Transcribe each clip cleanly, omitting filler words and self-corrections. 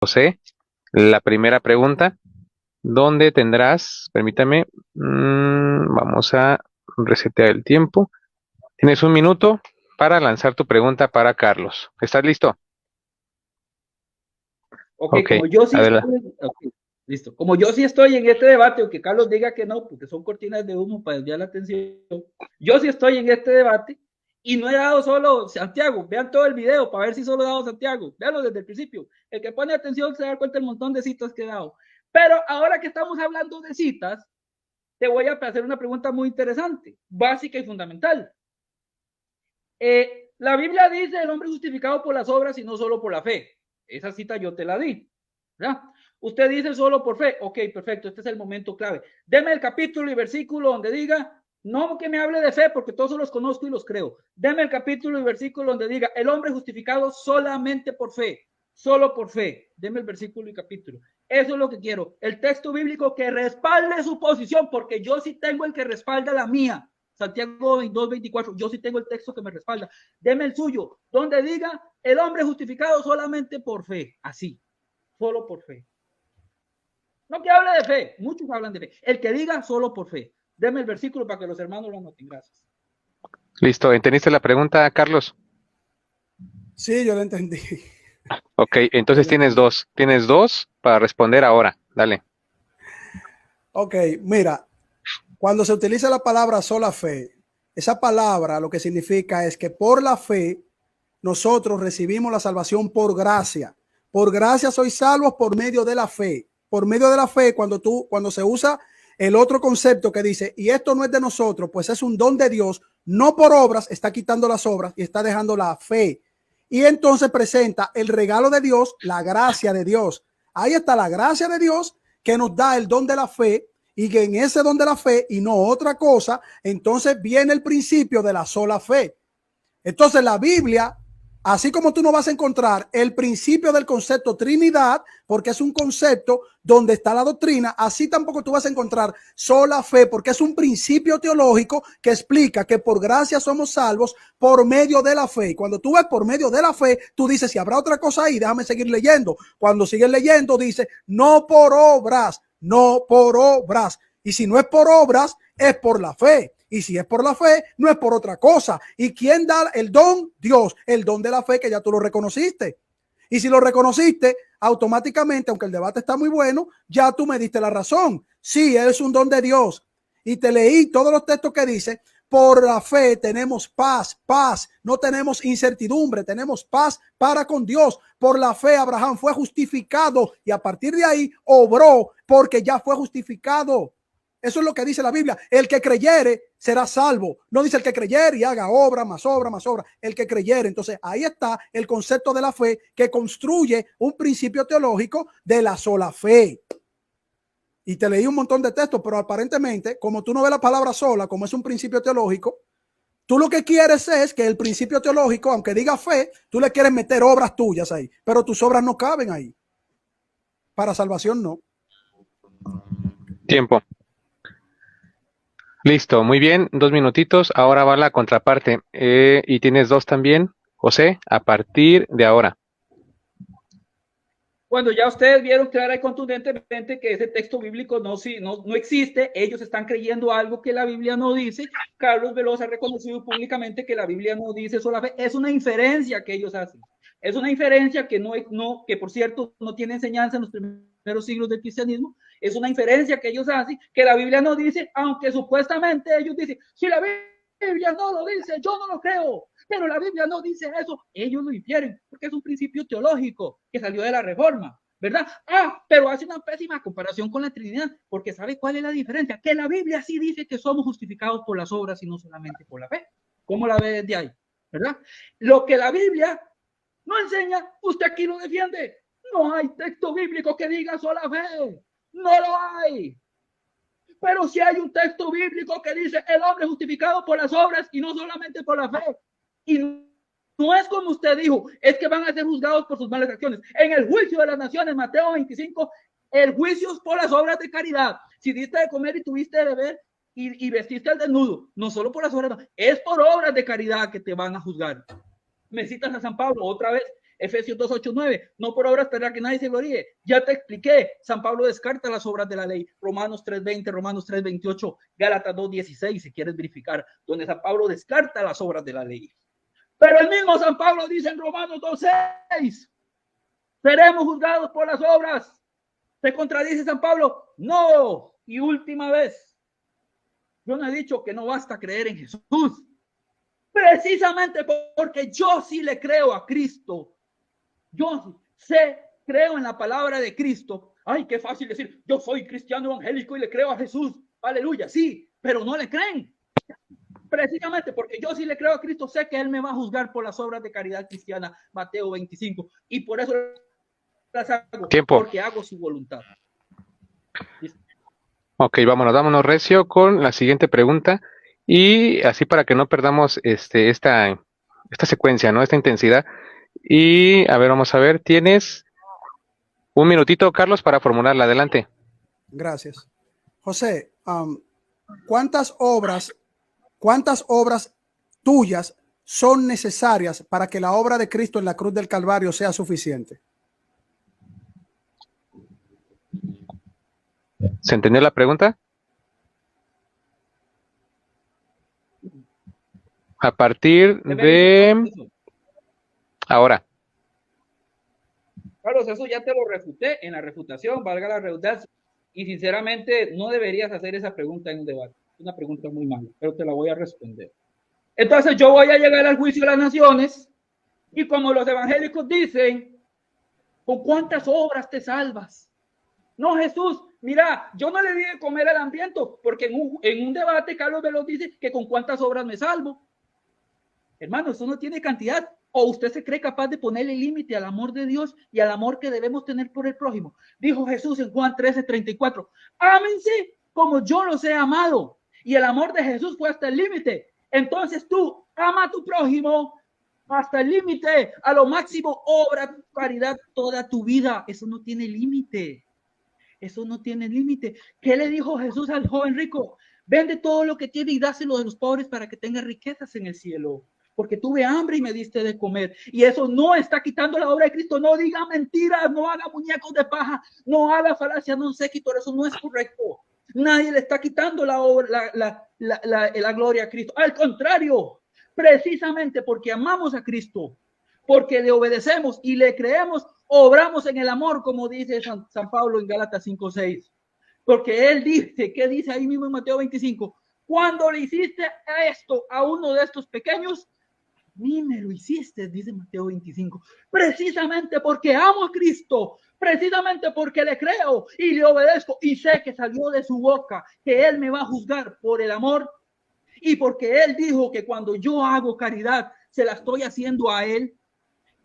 José, la primera pregunta, ¿dónde tendrás? Permítame, vamos a resetear el tiempo. Tienes un minuto para lanzar tu pregunta para Carlos. ¿Estás listo? Ok, Ok, como yo sí adelante. estoy, ok, listo. Como yo sí estoy en este debate, aunque Carlos diga que no, porque son cortinas de humo para desviar la atención, yo sí estoy en este debate y no he dado solo Santiago. Vean todo el video para ver si solo he dado Santiago. Veanlo desde el principio. El que pone atención se da cuenta del montón de citas que he dado. Pero ahora que estamos hablando de citas, te voy a hacer una pregunta muy interesante, básica y fundamental. La Biblia dice el hombre justificado por las obras y no solo por la fe. Esa cita yo te la di, ¿verdad? Usted dice solo por fe. Ok, perfecto, este es el momento clave. Deme el capítulo y versículo donde diga, no que me hable de fe, porque todos los conozco y los creo. Deme el capítulo y versículo donde diga, el hombre justificado solamente por fe, solo por fe. Deme el versículo y capítulo. Eso es lo que quiero. El texto bíblico que respalde su posición, porque yo sí tengo el que respalda la mía. Santiago 2:24, yo sí tengo el texto que me respalda. Deme el suyo, donde diga el hombre justificado solamente por fe, así, solo por fe. No que hable de fe, muchos hablan de fe. El que diga solo por fe. Deme el versículo para que los hermanos lo anoten. Gracias. Listo, ¿entendiste la pregunta, Carlos? Sí, yo lo entendí. Ok, Yo entonces lo entendí. tienes dos para responder ahora. Dale. Ok, mira, cuando se utiliza la palabra sola fe, esa palabra lo que significa es que por la fe nosotros recibimos la salvación por gracia. Por gracia sois salvos por medio de la fe. Por medio de la fe, cuando se usa el otro concepto que dice, y esto no es de nosotros, pues es un don de Dios, no por obras, está quitando las obras y está dejando la fe. Y entonces presenta el regalo de Dios, la gracia de Dios. Ahí está la gracia de Dios que nos da el don de la fe, y que en ese don de la fe y no otra cosa, entonces viene el principio de la sola fe. Entonces la Biblia, así como tú no vas a encontrar el principio del concepto Trinidad, porque es un concepto donde está la doctrina, así tampoco tú vas a encontrar sola fe, porque es un principio teológico que explica que por gracia somos salvos por medio de la fe. Y cuando tú ves por medio de la fe, tú dices, si habrá otra cosa ahí, déjame seguir leyendo. Cuando sigues leyendo, dice, no por obras, no por obras. Y si no es por obras, es por la fe. Y si es por la fe, no es por otra cosa. ¿Y quién da el don? Dios, el don de la fe que ya tú lo reconociste. Y si lo reconociste, automáticamente, aunque el debate está muy bueno, ya tú me diste la razón. Sí, es un don de Dios. Y te leí todos los textos que dice, por la fe tenemos paz, paz, no tenemos incertidumbre, tenemos paz para con Dios. Por la fe Abraham fue justificado y a partir de ahí obró porque ya fue justificado. Eso es lo que dice la Biblia. El que creyere será salvo. No dice el que creyere y haga obra, más obra, más obra. El que creyere. Entonces ahí está el concepto de la fe que construye un principio teológico de la sola fe. Y te leí un montón de textos, pero aparentemente, como tú no ves la palabra sola, como es un principio teológico, tú lo que quieres es que el principio teológico, aunque diga fe, tú le quieres meter obras tuyas ahí, pero tus obras no caben ahí. Para salvación no. Tiempo. Listo, muy bien, 2 minutitos. Ahora va la contraparte. Y tienes dos también, José, a partir de ahora. Bueno, ya ustedes vieron clara y contundentemente que ese texto bíblico no existe. Ellos están creyendo algo que la Biblia no dice. Carlos Veloz ha reconocido públicamente que la Biblia no dice sola fe. Es una inferencia que ellos hacen. Es una inferencia que por cierto no tiene enseñanza en los primeros siglos del cristianismo. Es una inferencia que ellos hacen que la Biblia no dice, aunque supuestamente ellos dicen, si la Biblia no lo dice, yo no lo creo. Pero la Biblia no dice eso, ellos lo infieren, porque es un principio teológico que salió de la Reforma, ¿verdad? Pero hace una pésima comparación con la Trinidad, porque ¿sabe cuál es la diferencia? Que la Biblia sí dice que somos justificados por las obras y no solamente por la fe. ¿Cómo la ve desde ahí? ¿Verdad? Lo que la Biblia no enseña, usted aquí lo defiende. No hay texto bíblico que diga sola fe. No lo hay. Pero si hay un texto bíblico que dice el hombre justificado por las obras y no solamente por la fe. Y no es como usted dijo, es que van a ser juzgados por sus malas acciones. En el juicio de las naciones, Mateo 25, el juicio es por las obras de caridad. Si diste de comer y tuviste de beber y vestiste al desnudo, no solo por las obras, es por obras de caridad que te van a juzgar. Me citas a San Pablo otra vez. Efesios 2, 8, 9. No por obras para que nadie se gloríe. Ya te expliqué. San Pablo descarta las obras de la ley. Romanos 3, 20, Romanos 3, 28, Gálatas 2, 16, si quieres verificar, donde San Pablo descarta las obras de la ley. Pero el mismo San Pablo dice en Romanos 2, 6, seremos juzgados por las obras. ¿Se contradice San Pablo? No. Y última vez, yo no he dicho que no basta creer en Jesús. Precisamente porque yo sí le creo a Cristo. Yo creo en la palabra de Cristo. Ay, qué fácil decir, yo soy cristiano evangélico y le creo a Jesús. Aleluya, sí, pero no le creen. Precisamente porque yo sí le creo a Cristo, sé que Él me va a juzgar por las obras de caridad cristiana, Mateo 25. Y por eso las hago. Tiempo. Porque hago su voluntad. Ok, vámonos recio con la siguiente pregunta. Y así para que no perdamos esta secuencia, ¿no? Esta intensidad. Y a ver, vamos a ver, tienes un minutito, Carlos, para formularla. Adelante. Gracias. José, ¿cuántas obras tuyas son necesarias para que la obra de Cristo en la cruz del Calvario sea suficiente? ¿Se entendió la pregunta? A partir de ahora. Carlos, eso ya te lo refuté en la refutación, valga la redundancia. Y sinceramente no deberías hacer esa pregunta en un debate. Es una pregunta muy mala, pero te la voy a responder. Entonces yo voy a llegar al juicio de las naciones y como los evangélicos dicen, ¿con cuántas obras te salvas? No, Jesús, mira, yo no le di de comer al hambriento, porque en un debate Carlos Veloz dice que con cuántas obras me salvo. Hermano, eso no tiene cantidad. ¿O usted se cree capaz de ponerle límite al amor de Dios y al amor que debemos tener por el prójimo? Dijo Jesús en Juan 13:34, ámense como yo los he amado. Y el amor de Jesús fue hasta el límite. Entonces tú ama a tu prójimo hasta el límite, a lo máximo, obra caridad toda tu vida. Eso no tiene límite. Eso no tiene límite. ¿Qué le dijo Jesús al joven rico? Vende todo lo que tiene y dáselo a los pobres para que tenga riquezas en el cielo. Porque tuve hambre y me diste de comer. Y eso no está quitando la obra de Cristo. No diga mentiras, no haga muñecos de paja, no haga falacia, no séquito. Eso no es correcto. Nadie le está quitando la obra, la gloria a Cristo. Al contrario, precisamente porque amamos a Cristo, porque le obedecemos y le creemos, obramos en el amor, como dice San Pablo en Gálatas 5:6. Porque él dice, ¿qué dice ahí mismo en Mateo 25? Cuando le hiciste esto a uno de estos pequeños, a mí me lo hiciste, dice Mateo 25. Precisamente porque amo a Cristo, precisamente porque le creo y le obedezco y sé que salió de su boca que Él me va a juzgar por el amor y porque Él dijo que cuando yo hago caridad se la estoy haciendo a Él.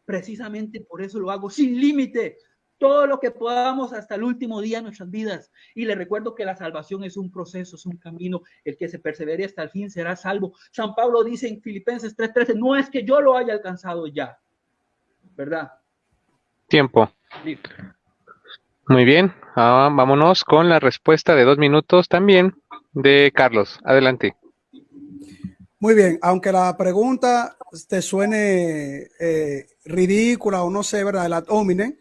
Precisamente por eso lo hago sin límite, todo lo que podamos hasta el último día de nuestras vidas. Y le recuerdo que la salvación es un proceso, es un camino. El que se persevere hasta el fin será salvo. San Pablo dice en Filipenses 3:13, no es que yo lo haya alcanzado ya, ¿verdad? Tiempo. Sí. Muy bien, vámonos con la respuesta de 2 minutos también de Carlos. Adelante. Muy bien, aunque la pregunta te suene ridícula o no sé, ¿verdad? El ad hominem,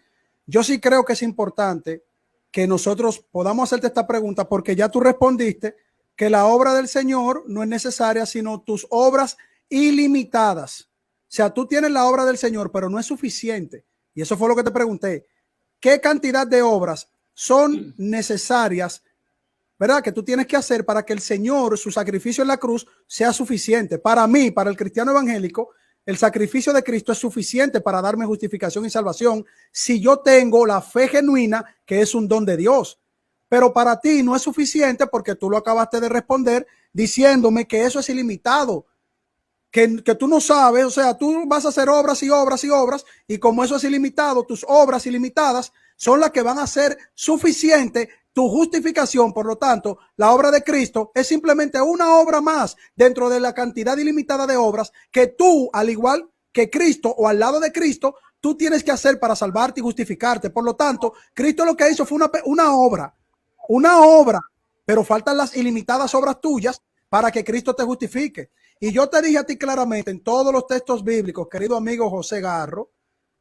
yo sí creo que es importante que nosotros podamos hacerte esta pregunta porque ya tú respondiste que la obra del Señor no es necesaria, sino tus obras ilimitadas. O sea, tú tienes la obra del Señor, pero no es suficiente. Y eso fue lo que te pregunté. ¿Qué cantidad de obras son necesarias, verdad, que tú tienes que hacer para que el Señor, su sacrificio en la cruz, sea suficiente? Para mí, para el cristiano evangélico, el sacrificio de Cristo es suficiente para darme justificación y salvación si yo tengo la fe genuina, que es un don de Dios. Pero para ti no es suficiente porque tú lo acabaste de responder diciéndome que eso es ilimitado, que tú no sabes, o sea, tú vas a hacer obras y obras y obras, y como eso es ilimitado, tus obras ilimitadas son las que van a ser suficiente tu justificación. Por lo tanto, la obra de Cristo es simplemente una obra más dentro de la cantidad ilimitada de obras que tú, al igual que Cristo o al lado de Cristo, tú tienes que hacer para salvarte y justificarte. Por lo tanto, Cristo lo que hizo fue una obra, pero faltan las ilimitadas obras tuyas para que Cristo te justifique. Y yo te dije a ti claramente en todos los textos bíblicos, querido amigo José Garro,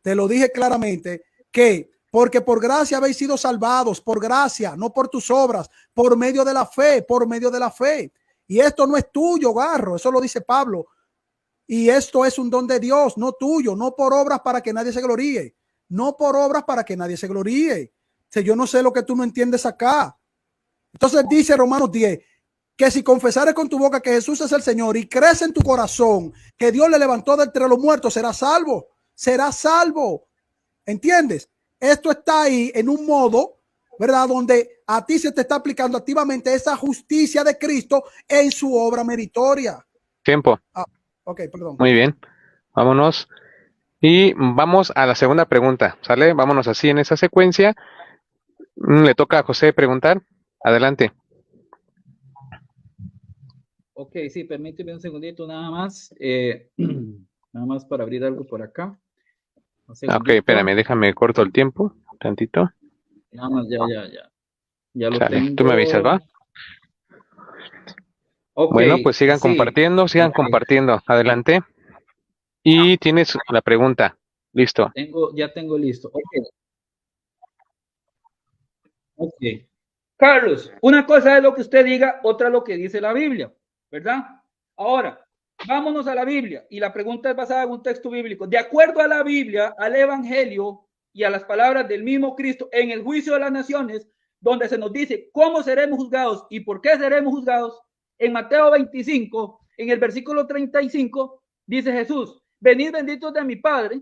te lo dije claramente, que porque por gracia habéis sido salvados, por gracia, no por tus obras, por medio de la fe, por medio de la fe. Y esto no es tuyo, Garro, eso lo dice Pablo. Y esto es un don de Dios, no tuyo, no por obras para que nadie se gloríe, no por obras para que nadie se gloríe. O sea, yo no sé lo que tú no entiendes acá. Entonces dice Romanos 10, que si confesares con tu boca que Jesús es el Señor y crees en tu corazón que Dios le levantó de entre los muertos, serás salvo, serás salvo. ¿Entiendes? Esto está ahí en un modo, ¿verdad? Donde a ti se te está aplicando activamente esa justicia de Cristo en su obra meritoria. Tiempo. Ok, perdón. Muy bien. Vámonos. Y vamos a la segunda pregunta, ¿sale? Vámonos así en esa secuencia. Le toca a José preguntar. Adelante. Ok, sí, permíteme un segundito nada más. Nada más para abrir algo por acá. Ok, espérame, déjame corto el tiempo. Tantito. Nada más, ya lo Sale. tengo. Tú me avisas, ¿va? Ok, Bueno, pues sigan sí. compartiendo. Adelante. Y tienes la pregunta. Listo. Ya tengo listo. Ok. Carlos, una cosa es lo que usted diga, otra lo que dice la Biblia, ¿verdad? Ahora, vámonos a la Biblia y la pregunta es basada en un texto bíblico. De acuerdo a la Biblia, al Evangelio y a las palabras del mismo Cristo en el juicio de las naciones, donde se nos dice cómo seremos juzgados y por qué seremos juzgados, en Mateo 25, en el versículo 35, dice Jesús, venid benditos de mi Padre.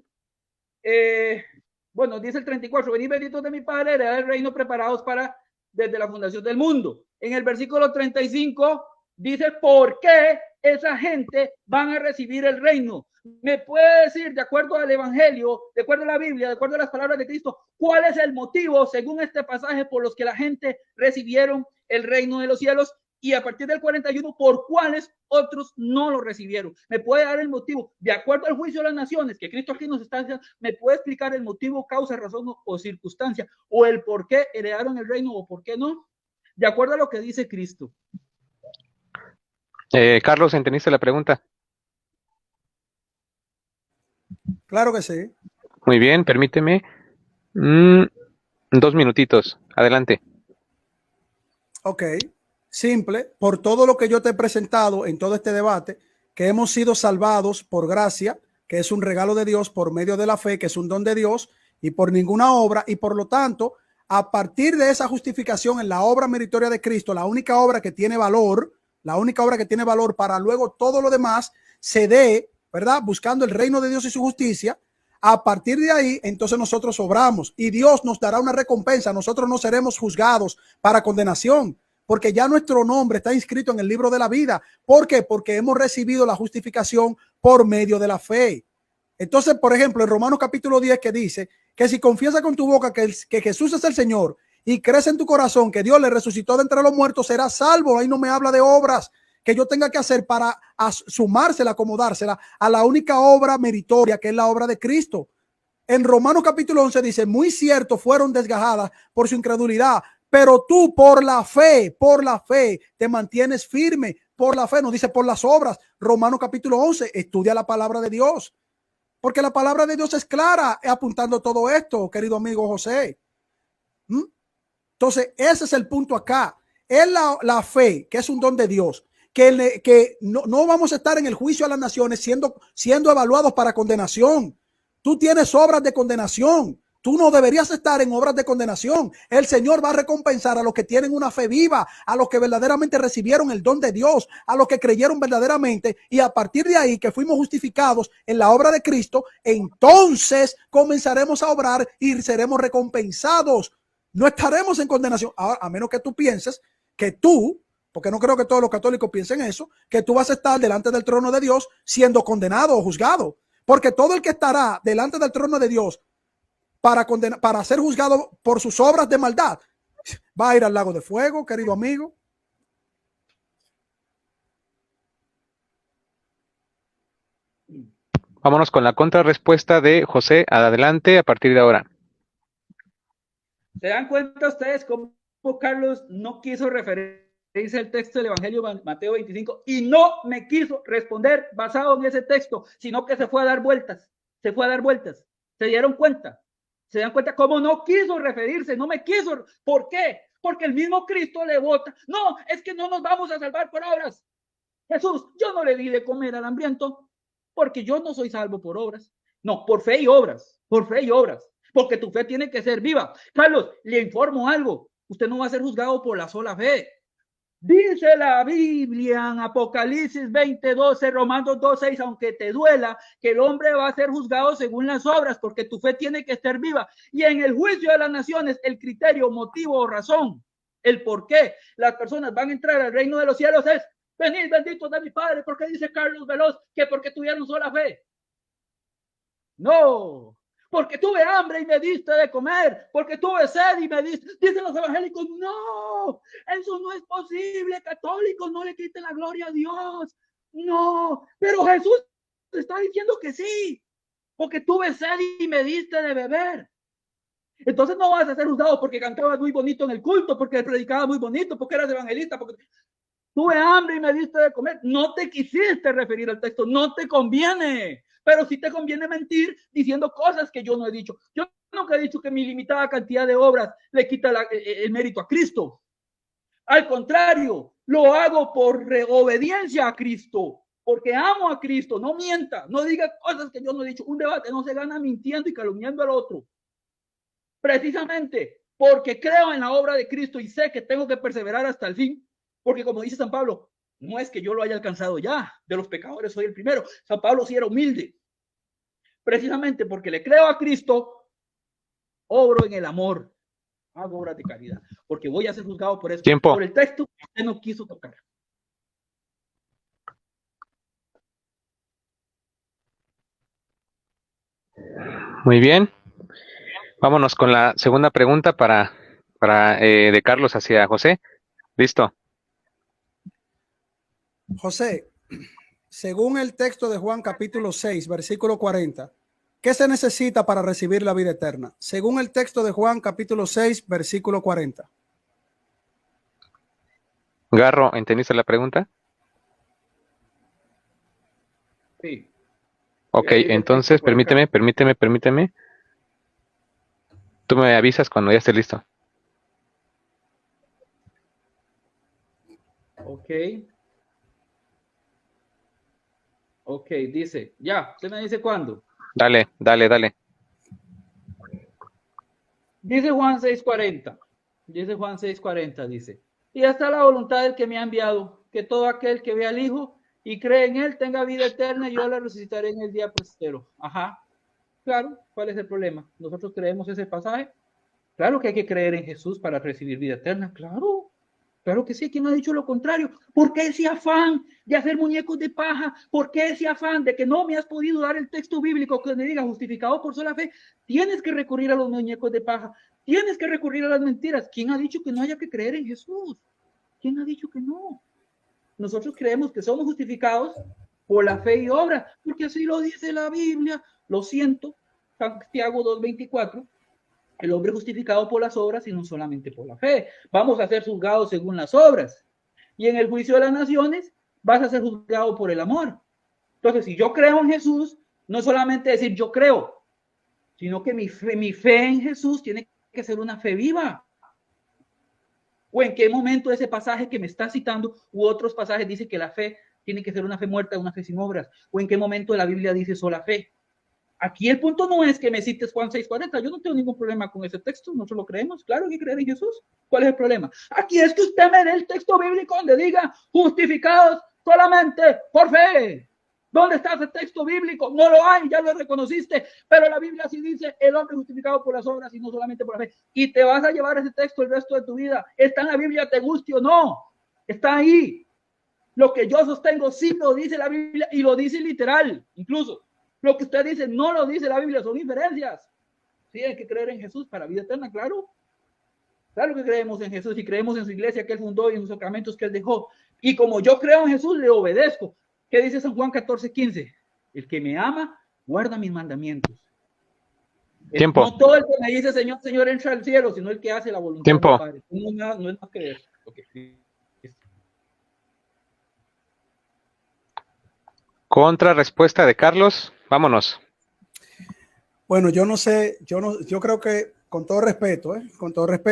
Bueno, dice el 34, venid benditos de mi Padre, heredad del reino preparados para desde la fundación del mundo. En el versículo 35 dice por qué esa gente van a recibir el reino. ¿Me puede decir, de acuerdo al Evangelio, de acuerdo a la Biblia, de acuerdo a las palabras de Cristo, cuál es el motivo, según este pasaje, por los que la gente recibieron el reino de los cielos? Y a partir del 41, ¿por cuáles otros no lo recibieron? ¿Me puede dar el motivo? De acuerdo al juicio de las naciones, que Cristo aquí nos está diciendo, ¿me puede explicar el motivo, causa, razón o circunstancia? ¿O el por qué heredaron el reino o por qué no? De acuerdo a lo que dice Cristo. Carlos, ¿entendiste la pregunta? Claro que sí. Muy bien, permíteme. 2 minutitos. Adelante. Ok. Simple, por todo lo que yo te he presentado en todo este debate, que hemos sido salvados por gracia, que es un regalo de Dios por medio de la fe, que es un don de Dios y por ninguna obra, y por lo tanto, a partir de esa justificación en la obra meritoria de Cristo, la única obra que tiene valor, para luego todo lo demás se dé, ¿verdad? Buscando el reino de Dios y su justicia. A partir de ahí, entonces nosotros obramos y Dios nos dará una recompensa. Nosotros no seremos juzgados para condenación, porque ya nuestro nombre está inscrito en el libro de la vida. ¿Por qué? Porque hemos recibido la justificación por medio de la fe. Entonces, por ejemplo, en Romanos capítulo 10 que dice que si confiesas con tu boca que Jesús es el Señor y crees en tu corazón que Dios le resucitó de entre los muertos, serás salvo. Ahí no me habla de obras que yo tenga que hacer para sumársela, acomodársela a la única obra meritoria, que es la obra de Cristo. En Romanos capítulo 11 dice, muy cierto, fueron desgajadas por su incredulidad, pero tú por la fe te mantienes firme, por la fe, no dice por las obras. Romanos capítulo 11, estudia la palabra de Dios, porque la palabra de Dios es clara apuntando todo esto, querido amigo José. Entonces, ese es el punto acá. Es la fe, que es un don de Dios, que no vamos a estar en el juicio a las naciones siendo evaluados para condenación. Tú tienes obras de condenación. Tú no deberías estar en obras de condenación. El Señor va a recompensar a los que tienen una fe viva, a los que verdaderamente recibieron el don de Dios, a los que creyeron verdaderamente, y a partir de ahí que fuimos justificados en la obra de Cristo, entonces comenzaremos a obrar y seremos recompensados. No estaremos en condenación. Ahora, a menos que tú pienses que tú, porque no creo que todos los católicos piensen eso, que tú vas a estar delante del trono de Dios siendo condenado o juzgado. Porque todo el que estará delante del trono de Dios para ser juzgado por sus obras de maldad, va a ir al lago de fuego, querido amigo. Vámonos con la contrarrespuesta de José. Adelante a partir de ahora. ¿Se dan cuenta ustedes cómo Carlos no quiso referirse al texto del Evangelio Mateo 25 y no me quiso responder basado en ese texto, sino que se fue a dar vueltas? ¿Se dieron cuenta? ¿Se dan cuenta cómo no quiso referirse? No me quiso. ¿Por qué? Porque el mismo Cristo le vota. No, es que no nos vamos a salvar por obras. Jesús, yo no le di de comer al hambriento porque yo no soy salvo por obras. No, por fe y obras. Por fe y obras. Porque tu fe tiene que ser viva. Carlos, le informo algo. Usted no va a ser juzgado por la sola fe. Dice la Biblia en Apocalipsis 20:12, Romanos 2:6, aunque te duela, que el hombre va a ser juzgado según las obras, porque tu fe tiene que estar viva. Y en el juicio de las naciones, el criterio, motivo o razón, el por qué las personas van a entrar al reino de los cielos es: venid benditos de mi Padre, porque dice Carlos Veloz que porque tuvieron sola fe. No, porque tuve hambre y me diste de comer, porque tuve sed y me diste. Dicen los evangélicos: no, eso no es posible, católicos, no le quiten la gloria a Dios. No, pero Jesús está diciendo que sí, porque tuve sed y me diste de beber. Entonces no vas a ser juzgado porque cantabas muy bonito en el culto, porque predicabas muy bonito, porque eras evangelista, porque tuve hambre y me diste de comer. No te quisiste referir al texto, no te conviene. Pero sí te conviene mentir diciendo cosas que yo no he dicho. Yo nunca he dicho que mi limitada cantidad de obras le quita el mérito a Cristo. Al contrario, lo hago por obediencia a Cristo, porque amo a Cristo. No mienta, no diga cosas que yo no he dicho. Un debate no se gana mintiendo y calumniando al otro. Precisamente porque creo en la obra de Cristo y sé que tengo que perseverar hasta el fin. Porque como dice San Pablo, no es que yo lo haya alcanzado ya, de los pecadores soy el primero. San Pablo sí era humilde. Precisamente porque le creo a Cristo, obro en el amor, hago obras de caridad, porque voy a ser juzgado por eso. Tiempo. Por el texto que usted no quiso tocar. Muy bien. Vámonos con la segunda pregunta de Carlos hacia José. Listo. José, según el texto de Juan capítulo 6, versículo 40, ¿qué se necesita para recibir la vida eterna? Según el texto de Juan capítulo 6, versículo 40. Garro, ¿entendiste la pregunta? Sí. Ok, entonces permíteme. Tú me avisas cuando ya esté listo. Ok, dice, ya, usted me dice cuándo. Dale. Dice Juan 6:40. Dice Juan 6:40, dice: y esta es la voluntad del que me ha enviado, que todo aquel que vea al Hijo y cree en él tenga vida eterna, y yo la resucitaré en el día postero. Ajá. Claro, ¿cuál es el problema? Nosotros creemos ese pasaje. Claro que hay que creer en Jesús para recibir vida eterna. Claro que sí. ¿Quién ha dicho lo contrario? ¿Por qué ese afán de hacer muñecos de paja? ¿Por qué ese afán de que no me has podido dar el texto bíblico que me diga justificado por sola fe? Tienes que recurrir a los muñecos de paja. Tienes que recurrir a las mentiras. ¿Quién ha dicho que no haya que creer en Jesús? ¿Quién ha dicho que no? Nosotros creemos que somos justificados por la fe y obra, porque así lo dice la Biblia. Lo siento, Santiago 2:24. El hombre justificado por las obras y no solamente por la fe. Vamos a ser juzgados según las obras. Y en el juicio de las naciones vas a ser juzgado por el amor. Entonces, si yo creo en Jesús, no es solamente decir yo creo, sino que mi fe en Jesús tiene que ser una fe viva. ¿O en qué momento ese pasaje que me está citando u otros pasajes dice que la fe tiene que ser una fe muerta, una fe sin obras? ¿O en qué momento la Biblia dice sola fe? Aquí el punto no es que me cites Juan 6:40. Yo no tengo ningún problema con ese texto. Nosotros lo creemos. Claro que creer en Jesús. ¿Cuál es el problema? Aquí es que usted me dé el texto bíblico donde diga justificados solamente por fe. ¿Dónde está ese texto bíblico? No lo hay, ya lo reconociste. Pero la Biblia sí dice el hombre justificado por las obras y no solamente por la fe. Y te vas a llevar ese texto el resto de tu vida. ¿Está en la Biblia, te guste o no? Está ahí. Lo que yo sostengo sí lo dice la Biblia y lo dice literal, incluso. Lo que usted dice no lo dice la Biblia, son inferencias. Sí, hay que creer en Jesús para vida eterna, claro. Claro que creemos en Jesús y creemos en su iglesia que él fundó y en los sacramentos que él dejó. Y como yo creo en Jesús, le obedezco. ¿Qué dice San Juan 14:15? El que me ama, guarda mis mandamientos. Tiempo. No todo el que me dice Señor, Señor entra al cielo, sino el que hace la voluntad Tiempo. del Padre. No es más que eso. Okay. Contra respuesta de Carlos. Vámonos. Bueno, yo no sé, yo creo que con todo respeto,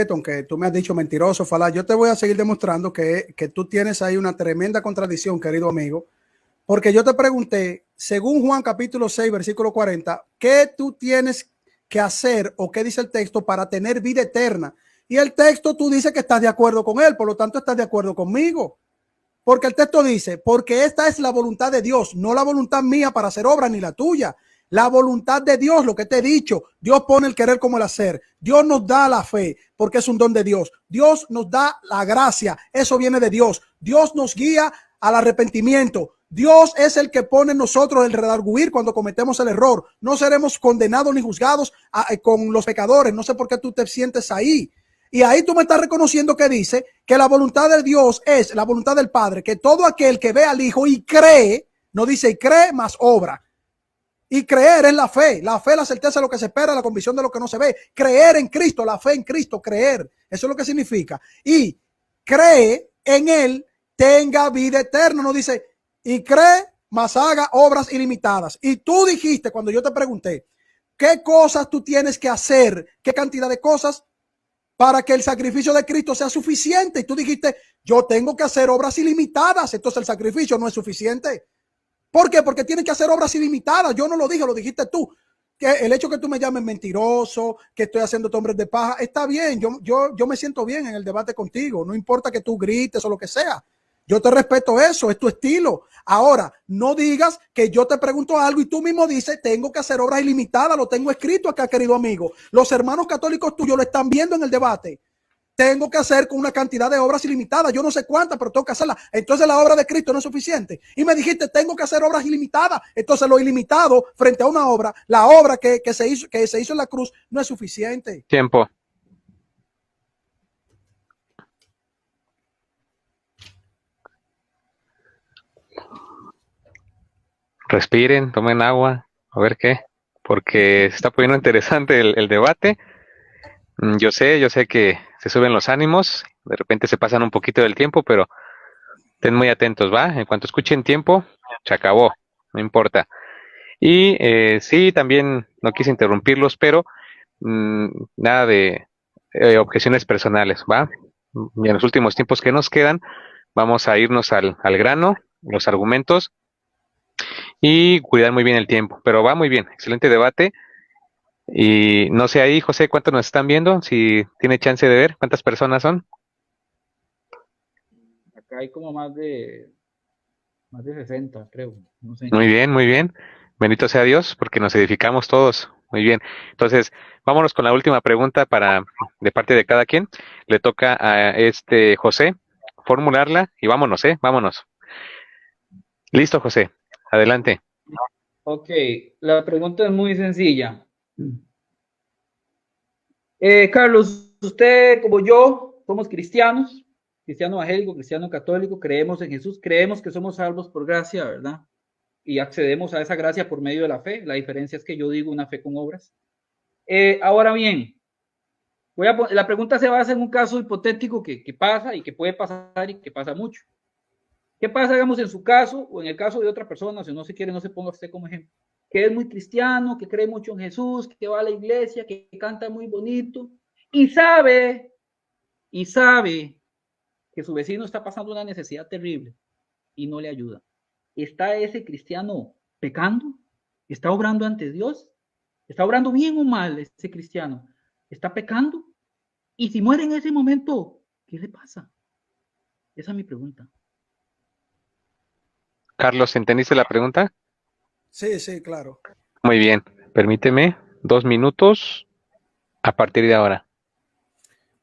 aunque tú me has dicho mentiroso, falaz, yo te voy a seguir demostrando que tú tienes ahí una tremenda contradicción, querido amigo, porque yo te pregunté, según Juan capítulo 6, versículo 40, ¿qué tú tienes que hacer o qué dice el texto para tener vida eterna? Y el texto tú dices que estás de acuerdo con él, por lo tanto estás de acuerdo conmigo. Porque el texto dice, porque esta es la voluntad de Dios, no la voluntad mía para hacer obra ni la tuya. La voluntad de Dios, lo que te he dicho, Dios pone el querer como el hacer. Dios nos da la fe porque es un don de Dios. Dios nos da la gracia, eso viene de Dios. Dios nos guía al arrepentimiento. Dios es el que pone en nosotros el redarguir cuando cometemos el error. No seremos condenados ni juzgados con los pecadores. No sé por qué tú te sientes ahí. Y ahí tú me estás reconociendo que dice que la voluntad de Dios es la voluntad del Padre, que todo aquel que ve al Hijo y cree, no dice y cree más obra. Y creer es la fe, la certeza de lo que se espera, la convicción de lo que no se ve. Creer en Cristo, la fe en Cristo, creer, eso es lo que significa. Y cree en Él, tenga vida eterna, no dice y cree más haga obras ilimitadas. Y tú dijiste cuando yo te pregunté, ¿qué cosas tú tienes que hacer? ¿Qué cantidad de cosas? Para que el sacrificio de Cristo sea suficiente. Y tú dijiste, yo tengo que hacer obras ilimitadas. Entonces el sacrificio no es suficiente. ¿Por qué? Porque tienen que hacer obras ilimitadas. Yo no lo dije, lo dijiste tú. Que el hecho que tú me llames mentiroso, que estoy haciendo hombres de paja, está bien. Yo me siento bien en el debate contigo. No importa que tú grites o lo que sea. Yo te respeto eso, es tu estilo. Ahora, no digas que yo te pregunto algo y tú mismo dices, tengo que hacer obras ilimitadas, lo tengo escrito acá, querido amigo. Los hermanos católicos tuyos lo están viendo en el debate. Tengo que hacer con una cantidad de obras ilimitadas, yo no sé cuántas, pero tengo que hacerlas. Entonces la obra de Cristo no es suficiente. Y me dijiste, tengo que hacer obras ilimitadas. Entonces lo ilimitado frente a una obra, la obra que se hizo en la cruz no es suficiente. Tiempo. Respiren, tomen agua, a ver qué, porque se está poniendo interesante el debate. Yo sé que se suben los ánimos, de repente se pasan un poquito del tiempo, pero estén muy atentos, ¿va? En cuanto escuchen tiempo, se acabó, no importa. Y sí, también no quise interrumpirlos, pero nada de objeciones personales, ¿va? Y en los últimos tiempos que nos quedan, vamos a irnos al grano, los argumentos, y cuidar muy bien el tiempo. Pero va muy bien, excelente debate. Y no sé ahí, José, cuántos nos están viendo, si tiene chance de ver, cuántas personas son. Acá hay como más de 60, creo. No sé. Muy bien, muy bien. Bendito sea Dios, porque nos edificamos todos. Muy bien. Entonces, vámonos con la última pregunta de parte de cada quien. Le toca a José formularla y vámonos, vámonos. Listo, José. Adelante. Ok, la pregunta es muy sencilla. Carlos, usted como yo somos cristianos, cristiano evangélico, cristiano católico, creemos en Jesús, creemos que somos salvos por gracia, ¿verdad? Y accedemos a esa gracia por medio de la fe. La diferencia es que yo digo una fe con obras. Ahora bien, la pregunta se basa en un caso hipotético que pasa y que puede pasar y que pasa mucho. ¿Qué pasa, digamos, en su caso o en el caso de otra persona, si no se quiere, no se ponga usted como ejemplo, que es muy cristiano, que cree mucho en Jesús, que va a la iglesia, que canta muy bonito y sabe que su vecino está pasando una necesidad terrible y no le ayuda? ¿Está ese cristiano pecando? ¿Está obrando ante Dios? ¿Está obrando bien o mal ese cristiano? ¿Está pecando? Y si muere en ese momento, ¿qué le pasa? Esa es mi pregunta. Carlos, ¿entendiste la pregunta? Sí, sí, claro. Muy bien. Permíteme 2 minutos a partir de ahora.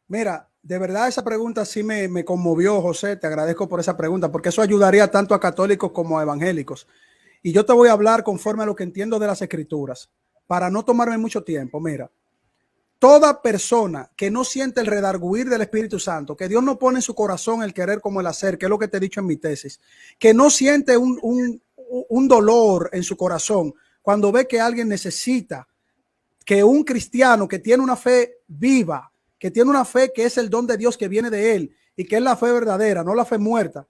Mira, de verdad esa pregunta sí me conmovió, José. Te agradezco por esa pregunta, porque eso ayudaría tanto a católicos como a evangélicos. Y yo te voy a hablar conforme a lo que entiendo de las escrituras, para no tomarme mucho tiempo. Mira, toda persona que no siente el redarguir del Espíritu Santo, que Dios no pone en su corazón el querer como el hacer, que es lo que te he dicho en mi tesis, que no siente un dolor en su corazón cuando ve que alguien necesita, que un cristiano que tiene una fe viva, que tiene una fe que es el don de Dios que viene de él y que es la fe verdadera, no la fe muerta,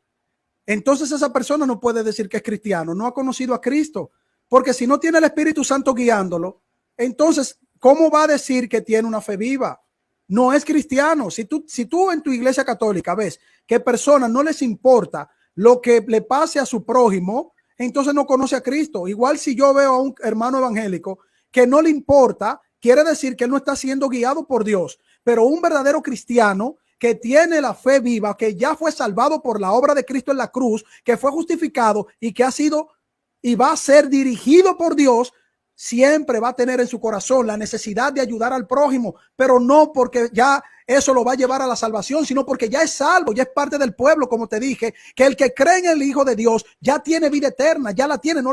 entonces esa persona no puede decir que es cristiano, no ha conocido a Cristo, porque si no tiene el Espíritu Santo guiándolo, Entonces, ¿cómo va a decir que tiene una fe viva? No es cristiano. Si tú en tu iglesia católica ves que personas no les importa lo que le pase a su prójimo, entonces no conoce a Cristo. Igual si yo veo a un hermano evangélico que no le importa, quiere decir que él no está siendo guiado por Dios. Pero un verdadero cristiano que tiene la fe viva, que ya fue salvado por la obra de Cristo en la cruz, que fue justificado y que ha sido y va a ser dirigido por Dios, siempre va a tener en su corazón la necesidad de ayudar al prójimo, pero no porque ya eso lo va a llevar a la salvación, sino porque ya es salvo, ya es parte del pueblo, como te dije, que el que cree en el Hijo de Dios ya tiene vida eterna, ya la tiene, no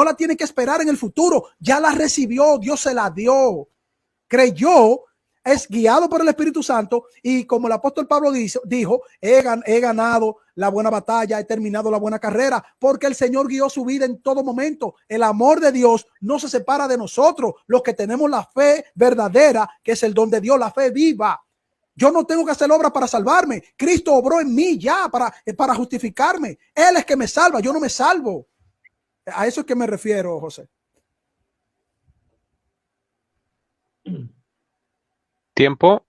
la tiene que esperar en el futuro, ya la recibió, Dios se la dio, creyó, es guiado por el Espíritu Santo y como el apóstol Pablo dijo, he ganado la buena batalla, he terminado la buena carrera, porque el Señor guió su vida en todo momento. El amor de Dios no se separa de nosotros, los que tenemos la fe verdadera, que es el don de Dios, la fe viva. Yo no tengo que hacer obra para salvarme. Cristo obró en mí ya para justificarme. Él es que me salva, yo no me salvo. A eso es que me refiero, José. Tiempo.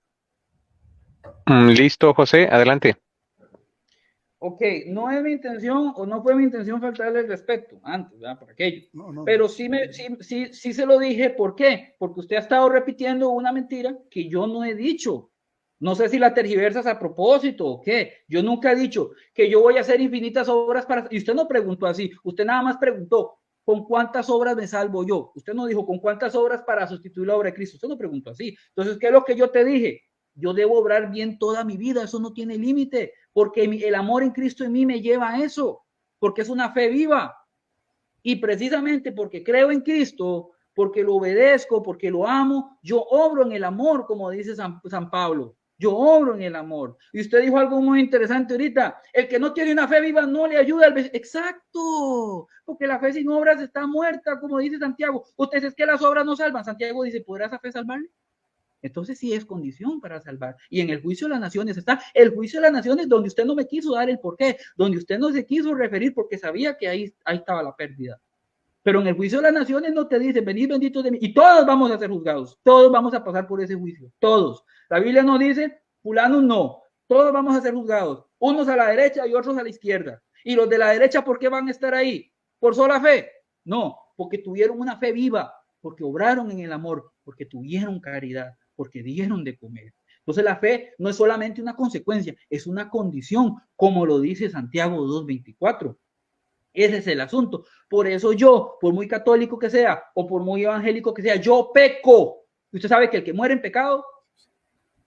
Listo, José, adelante. Ok, no es mi intención o no fue mi intención faltarle el respeto antes, ¿verdad? Por aquello. No. Pero sí se lo dije. ¿Por qué? Porque usted ha estado repitiendo una mentira que yo no he dicho. No sé si la tergiversas a propósito o qué. Yo nunca he dicho que yo voy a hacer infinitas obras para... Y usted no preguntó así. Usted nada más preguntó, ¿con cuántas obras me salvo yo? Usted no dijo, ¿con cuántas obras para sustituir la obra de Cristo? Usted no preguntó así. Entonces, ¿qué es lo que yo te dije? Yo debo obrar bien toda mi vida. Eso no tiene límite. Porque el amor en Cristo en mí me lleva a eso. Porque es una fe viva. Y precisamente porque creo en Cristo, porque lo obedezco, porque lo amo, yo obro en el amor, como dice San Pablo. Yo obro en el amor. Y usted dijo algo muy interesante ahorita. El que no tiene una fe viva no le ayuda al vecino. Exacto. Porque la fe sin obras está muerta, como dice Santiago. Usted dice que las obras no salvan. Santiago dice, ¿podrá esa fe salvarle? Entonces sí es condición para salvar. Y en el juicio de las naciones está el juicio de las naciones donde usted no me quiso dar el porqué, donde usted no se quiso referir porque sabía que ahí estaba la pérdida. Pero en el juicio de las naciones no te dicen, venid benditos de mí. Y todos vamos a ser juzgados. Todos vamos a pasar por ese juicio. Todos. La Biblia no dice, fulano no. Todos vamos a ser juzgados. Unos a la derecha y otros a la izquierda. Y los de la derecha, ¿por qué van a estar ahí? ¿Por sola fe? No, porque tuvieron una fe viva, porque obraron en el amor, porque tuvieron caridad, porque dieron de comer. Entonces la fe no es solamente una consecuencia, es una condición, como lo dice Santiago 2:24. Ese es el asunto. Por eso yo, por muy católico que sea o por muy evangélico que sea, yo peco. Usted sabe que el que muere en pecado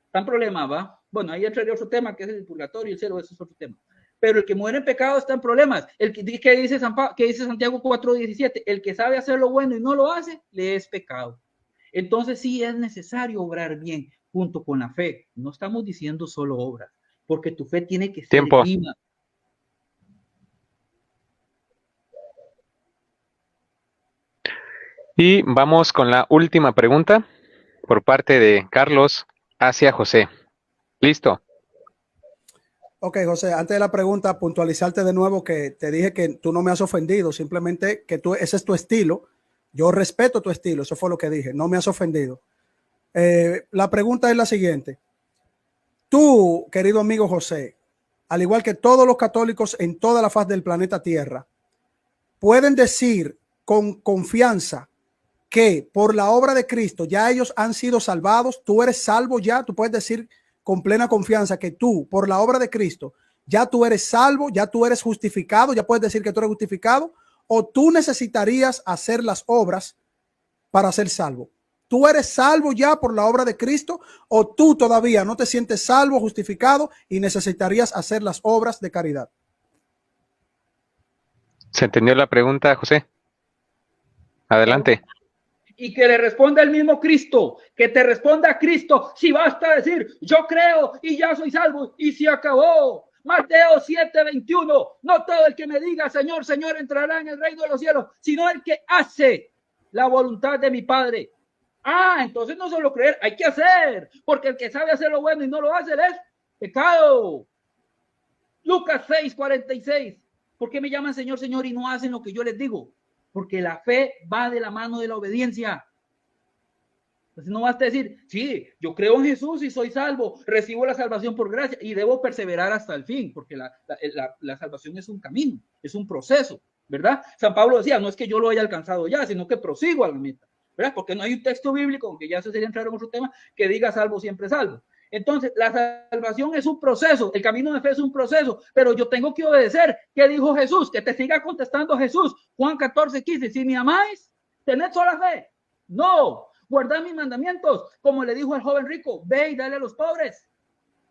está en problema, ¿va? Bueno, ahí entraría otro tema que es el purgatorio y el cielo, eso es otro tema. Pero el que muere en pecado está en problemas. ¿Qué dice Santiago 4:17? El que sabe hacer lo bueno y no lo hace, le es pecado. Entonces sí es necesario obrar bien junto con la fe. No estamos diciendo solo obras, porque tu fe tiene que ser viva. Y vamos con la última pregunta por parte de Carlos hacia José. ¿Listo? Ok, José, antes de la pregunta, puntualizarte de nuevo que te dije que tú no me has ofendido, simplemente que ese es tu estilo. Yo respeto tu estilo, eso fue lo que dije, no me has ofendido. La pregunta es la siguiente. Tú, querido amigo José, al igual que todos los católicos en toda la faz del planeta Tierra, pueden decir con confianza que por la obra de Cristo ya ellos han sido salvados, tú eres salvo ya, tú puedes decir con plena confianza que tú, por la obra de Cristo, ya tú eres salvo, ya tú eres justificado, ya puedes decir que tú eres justificado, o tú necesitarías hacer las obras para ser salvo. ¿Tú eres salvo ya por la obra de Cristo o tú todavía no te sientes salvo, justificado y necesitarías hacer las obras de caridad? ¿Se entendió la pregunta, José? Adelante. Y que le responda el mismo Cristo, que te responda Cristo, si basta decir, yo creo y ya soy salvo y se acabó. Mateo 7:21, no todo el que me diga Señor, Señor entrará en el reino de los cielos, sino el que hace la voluntad de mi Padre. Entonces no solo creer, hay que hacer, porque el que sabe hacer lo bueno y no lo hace es pecado. Lucas 6:46, ¿por qué me llaman Señor, Señor y no hacen lo que yo les digo? Porque la fe va de la mano de la obediencia. Entonces no basta decir, sí, yo creo en Jesús y soy salvo, recibo la salvación por gracia y debo perseverar hasta el fin, porque la salvación es un camino, es un proceso, ¿verdad? San Pablo decía, no es que yo lo haya alcanzado ya, sino que prosigo a la meta, ¿verdad? Porque no hay un texto bíblico, aunque ya se sería entrar en otro tema, que diga salvo siempre salvo. Entonces, la salvación es un proceso, el camino de fe es un proceso, pero yo tengo que obedecer. ¿Qué dijo Jesús? Que te siga contestando Jesús. Juan 14:15, si me amáis, tened sola fe. No, guardad mis mandamientos, como le dijo al joven rico, ve y dale a los pobres.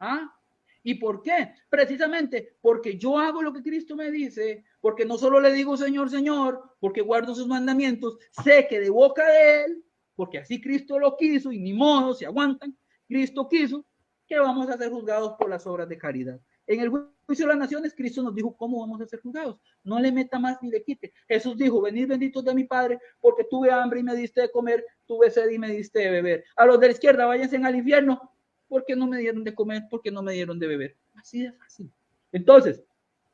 ¿Ah? ¿Y por qué? Precisamente porque yo hago lo que Cristo me dice, porque no solo le digo Señor, Señor, porque guardo sus mandamientos, sé que de boca de Él, porque así Cristo lo quiso y ni modo, se aguantan, Cristo quiso, que vamos a ser juzgados por las obras de caridad. En el juicio de las naciones, Cristo nos dijo cómo vamos a ser juzgados. No le meta más ni le quite. Jesús dijo, venid benditos de mi Padre, porque tuve hambre y me diste de comer, tuve sed y me diste de beber. A los de la izquierda, váyanse al infierno, porque no me dieron de comer, porque no me dieron de beber. Así de fácil. Entonces,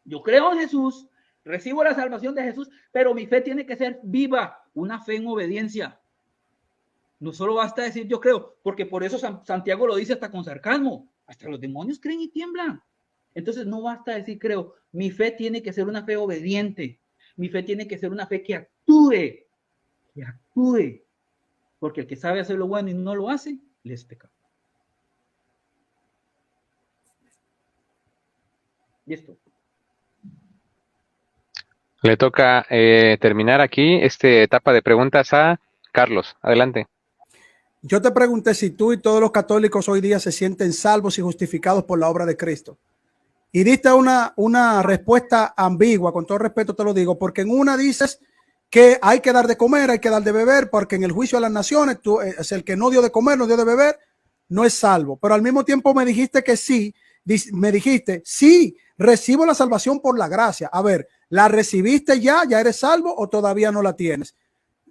yo creo en Jesús, recibo la salvación de Jesús, pero mi fe tiene que ser viva, una fe en obediencia. No solo basta decir yo creo, porque por eso Santiago lo dice hasta con sarcasmo. Hasta los demonios creen y tiemblan. Entonces no basta decir creo. Mi fe tiene que ser una fe obediente. Mi fe tiene que ser una fe que actúe. Que actúe. Porque el que sabe hacer lo bueno y no lo hace, le es pecado. Listo. Le toca terminar aquí esta etapa de preguntas a Carlos. Adelante. Yo te pregunté si tú y todos los católicos hoy día se sienten salvos y justificados por la obra de Cristo. Y diste una respuesta ambigua, con todo respeto te lo digo, porque en una dices que hay que dar de comer, hay que dar de beber, porque en el juicio de las naciones, tú, es el que no dio de comer, no dio de beber, no es salvo. Pero al mismo tiempo me dijiste que sí, sí, recibo la salvación por la gracia. A ver, ¿la recibiste ya? ¿Ya eres salvo o todavía no la tienes?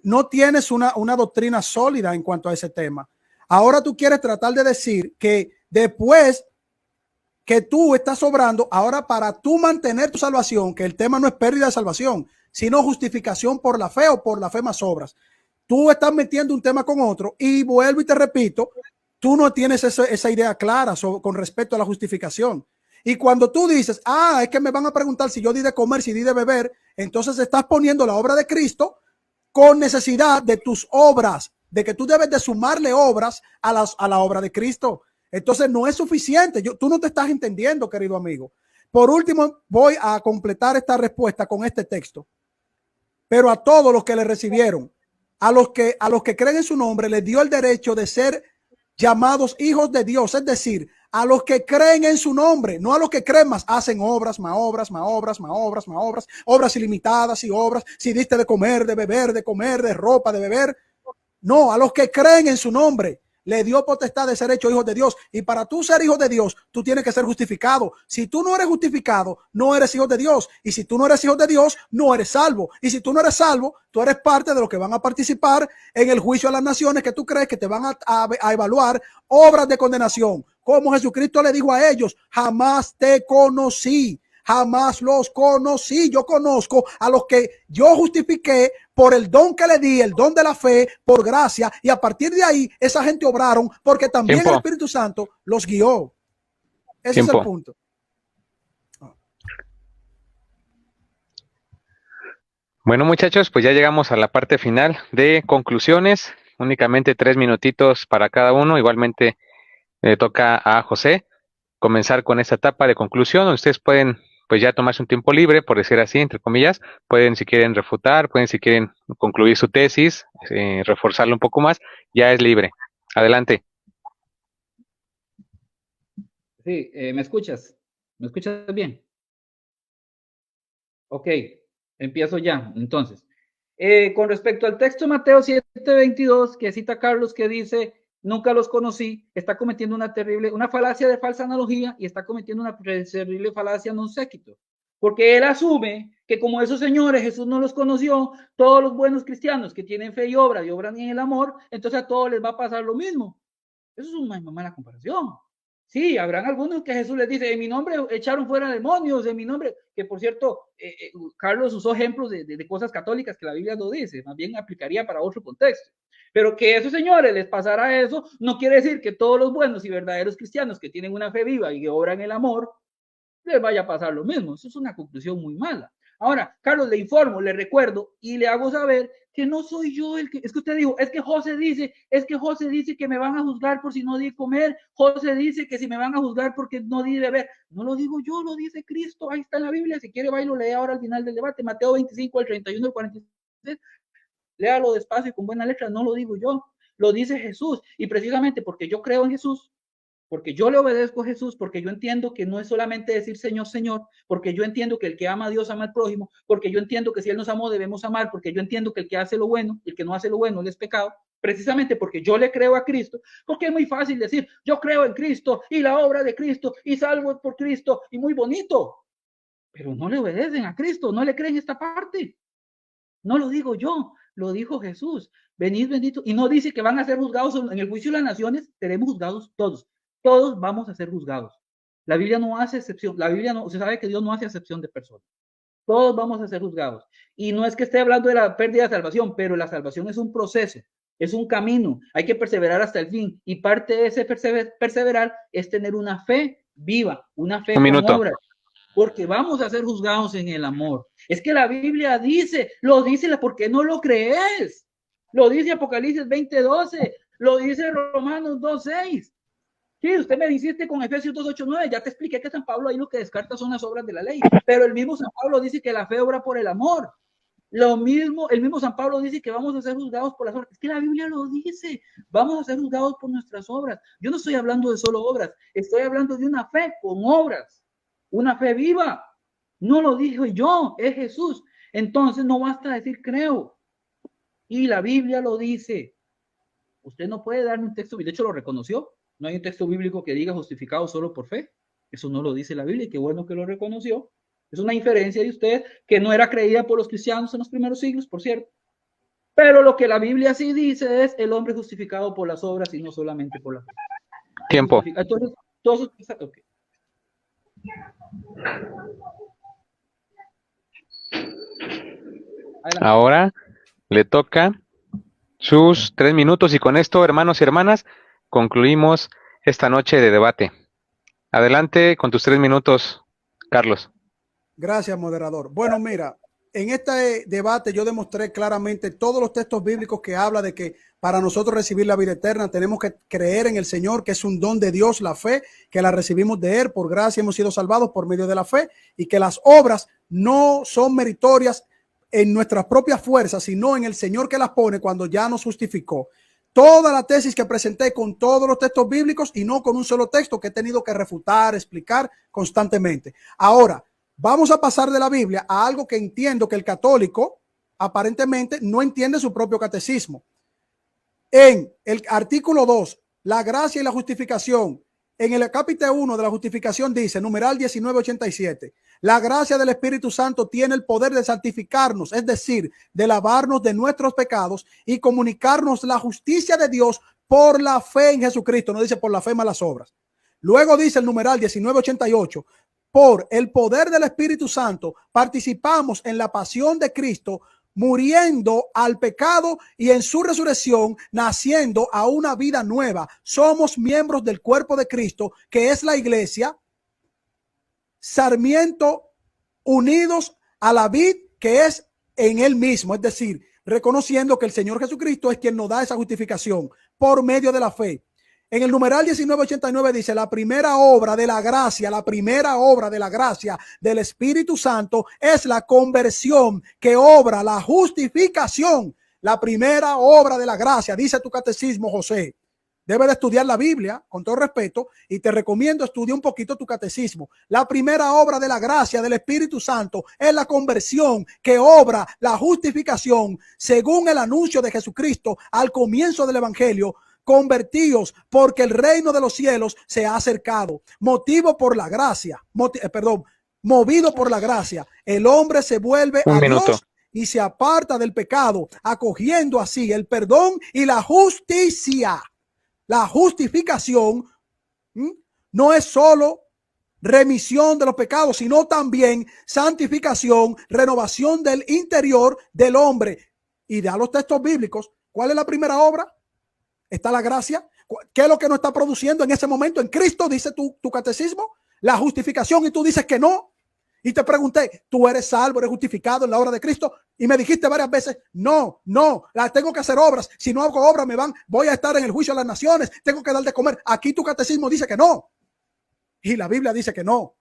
No tienes una doctrina sólida en cuanto a ese tema. Ahora tú quieres tratar de decir que después que tú estás obrando, ahora para tú mantener tu salvación, que el tema no es pérdida de salvación, sino justificación por la fe o por la fe más obras. Tú estás metiendo un tema con otro y vuelvo y te repito, tú no tienes esa idea clara con respecto a la justificación. Y cuando tú dices, es que me van a preguntar si yo di de comer, si di de beber, entonces estás poniendo la obra de Cristo con necesidad de tus obras, de que tú debes de sumarle obras a la obra de Cristo. Entonces no es suficiente. Tú no te estás entendiendo, querido amigo. Por último, voy a completar esta respuesta con este texto. Pero a todos los que le recibieron, a los que creen en su nombre, les dio el derecho de ser llamados hijos de Dios. Es decir, a los que creen en su nombre, no a los que creen más, hacen obras, más obras, más obras, más obras, más obras, obras ilimitadas y obras, si diste de comer, de beber, de comer, de ropa, de beber. No, a los que creen en su nombre, le dio potestad de ser hecho hijos de Dios. Y para tú ser hijo de Dios, tú tienes que ser justificado. Si tú no eres justificado, no eres hijo de Dios. Y si tú no eres hijo de Dios, no eres salvo. Y si tú no eres salvo, tú eres parte de los que van a participar en el juicio a las naciones, que tú crees que te van a evaluar obras de condenación. Como Jesucristo le dijo a ellos, jamás te conocí. Jamás los conocí. Yo conozco a los que yo justifiqué por el don que le di, el don de la fe, por gracia, y a partir de ahí esa gente obraron porque también el Espíritu Santo los guió. Ese es el punto. Bueno, muchachos, pues ya llegamos a la parte final de conclusiones. Únicamente 3 minutitos para cada uno. Igualmente le toca a José comenzar con esta etapa de conclusión. Ustedes pueden pues ya tomarse un tiempo libre, por decir así, entre comillas. Pueden, si quieren, refutar, pueden, si quieren, concluir su tesis, reforzarlo un poco más. Ya es libre. Adelante. Sí, ¿me escuchas? ¿Me escuchas bien? Ok, empiezo ya. Entonces, con respecto al texto de Mateo 7:22, que cita Carlos, que dice, nunca los conocí, está cometiendo una falacia de falsa analogía y está cometiendo una terrible falacia non séquito. Porque él asume que como esos señores Jesús no los conoció, todos los buenos cristianos que tienen fe y obran en el amor, entonces a todos les va a pasar lo mismo. Eso es una mala comparación. Sí, habrán algunos que Jesús les dice, en mi nombre echaron fuera demonios, en mi nombre, que por cierto, Carlos usó ejemplos de cosas católicas que la Biblia no dice, más bien aplicaría para otro contexto. Pero que a esos señores les pasara eso, no quiere decir que todos los buenos y verdaderos cristianos que tienen una fe viva y que obran el amor, les vaya a pasar lo mismo. Eso es una conclusión muy mala. Ahora, Carlos, le informo, le recuerdo y le hago saber que no soy yo el que, es que usted dijo, es que José dice que me van a juzgar por si no di comer, José dice que si me van a juzgar porque no di beber. No lo digo yo, lo dice Cristo, ahí está en la Biblia, si quiere va y lo lee ahora al final del debate, Mateo 25, al 31, al 46, léalo despacio y con buena letra, no lo digo yo, lo dice Jesús, y precisamente porque yo creo en Jesús, porque yo le obedezco a Jesús, porque yo entiendo que no es solamente decir Señor, Señor, porque yo entiendo que el que ama a Dios ama al prójimo, porque yo entiendo que si Él nos amó debemos amar, porque yo entiendo que el que hace lo bueno y el que no hace lo bueno Él es pecado, precisamente porque yo le creo a Cristo, porque es muy fácil decir, yo creo en Cristo y la obra de Cristo y salvo por Cristo y muy bonito, pero no le obedecen a Cristo, no le creen esta parte. No lo digo yo, lo dijo Jesús. Venid bendito. Y no dice que van a ser juzgados en el juicio de las naciones, seremos juzgados todos. Todos vamos a ser juzgados. La Biblia no hace excepción. La Biblia no, se sabe que Dios no hace excepción de personas. Todos vamos a ser juzgados. Y no es que esté hablando de la pérdida de salvación, pero la salvación es un proceso, es un camino. Hay que perseverar hasta el fin. Y parte de ese perseverar es tener una fe viva, una fe con obras. Porque vamos a ser juzgados en el amor. Es que la Biblia dice, lo dice, ¿por qué no lo crees? Lo dice Apocalipsis 20:12, lo dice Romanos 2:6. Sí, usted me insiste con Efesios 2:8-9, ya te expliqué que San Pablo ahí lo que descarta son las obras de la ley, pero el mismo San Pablo dice que la fe obra por el amor. Lo mismo, el mismo San Pablo dice que vamos a ser juzgados por las obras. Es que la Biblia lo dice, vamos a ser juzgados por nuestras obras. Yo no estoy hablando de solo obras, estoy hablando de una fe con obras. Una fe viva. No lo dijo yo, es Jesús. Entonces no basta decir creo. Y la Biblia lo dice. Usted no puede darme un texto, de hecho lo reconoció. No hay un texto bíblico que diga justificado solo por fe. Eso no lo dice la Biblia y qué bueno que lo reconoció. Es una inferencia de usted que no era creída por los cristianos en los primeros siglos, por cierto. Pero lo que la Biblia sí dice es el hombre justificado por las obras y no solamente por la fe. Tiempo. Entonces, todos, okay. Ahora le toca sus 3 minutos y con esto, hermanos y hermanas, concluimos esta noche de debate. Adelante con tus 3 minutos, Carlos. Gracias, moderador. Bueno, mira, en este debate yo demostré claramente todos los textos bíblicos que habla de que para nosotros recibir la vida eterna tenemos que creer en el Señor, que es un don de Dios, la fe, que la recibimos de Él, por gracia hemos sido salvados por medio de la fe, y que las obras no son meritorias en nuestras propias fuerzas, sino en el Señor que las pone cuando ya nos justificó. Toda la tesis que presenté con todos los textos bíblicos y no con un solo texto que he tenido que refutar, explicar constantemente. Ahora, vamos a pasar de la Biblia a algo que entiendo que el católico aparentemente no entiende su propio catecismo. En el artículo 2, la gracia y la justificación, en el capítulo 1 de la justificación dice, numeral 1987, la gracia del Espíritu Santo tiene el poder de santificarnos, es decir, de lavarnos de nuestros pecados y comunicarnos la justicia de Dios por la fe en Jesucristo. No dice por la fe más las obras. Luego dice el numeral 1988, por el poder del Espíritu Santo participamos en la pasión de Cristo, muriendo al pecado y en su resurrección naciendo a una vida nueva. Somos miembros del cuerpo de Cristo, que es la iglesia, sarmiento unidos a la vid que es en él mismo, es decir, reconociendo que el Señor Jesucristo es quien nos da esa justificación por medio de la fe. En el numeral 1989 dice, la primera obra de la gracia del Espíritu Santo es la conversión que obra la justificación. La primera obra de la gracia, dice tu catecismo, José. Debe de estudiar la Biblia, con todo respeto, y te recomiendo estudiar un poquito tu catecismo. La primera obra de la gracia del Espíritu Santo es la conversión que obra la justificación, según el anuncio de Jesucristo al comienzo del Evangelio. Convertíos porque el reino de los cielos se ha acercado. Movido por la gracia, el hombre se vuelve a Dios y se aparta del pecado, acogiendo así el perdón y la justicia. La justificación no es solo remisión de los pecados, sino también santificación, renovación del interior del hombre. Y da los textos bíblicos. ¿Cuál es la primera obra? Está la gracia. ¿Qué es lo que no está produciendo en ese momento en Cristo? Dice tu catecismo, la justificación, y tú dices que no. Y te pregunté, ¿tú eres salvo, eres justificado en la obra de Cristo? Y me dijiste varias veces, no, tengo que hacer obras. Si no hago obras, voy a estar en el juicio de las naciones, tengo que dar de comer. Aquí tu catecismo dice que no. Y la Biblia dice que no.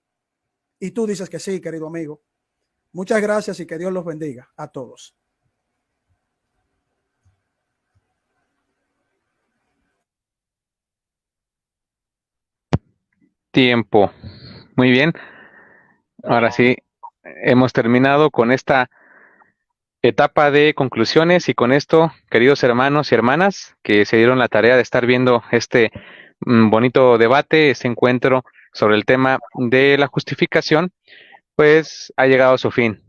Y tú dices que sí, querido amigo. Muchas gracias y que Dios los bendiga a todos. Tiempo. Muy bien. Ahora sí, hemos terminado con esta etapa de conclusiones y con esto, queridos hermanos y hermanas que se dieron la tarea de estar viendo este bonito debate, este encuentro sobre el tema de la justificación, pues ha llegado a su fin.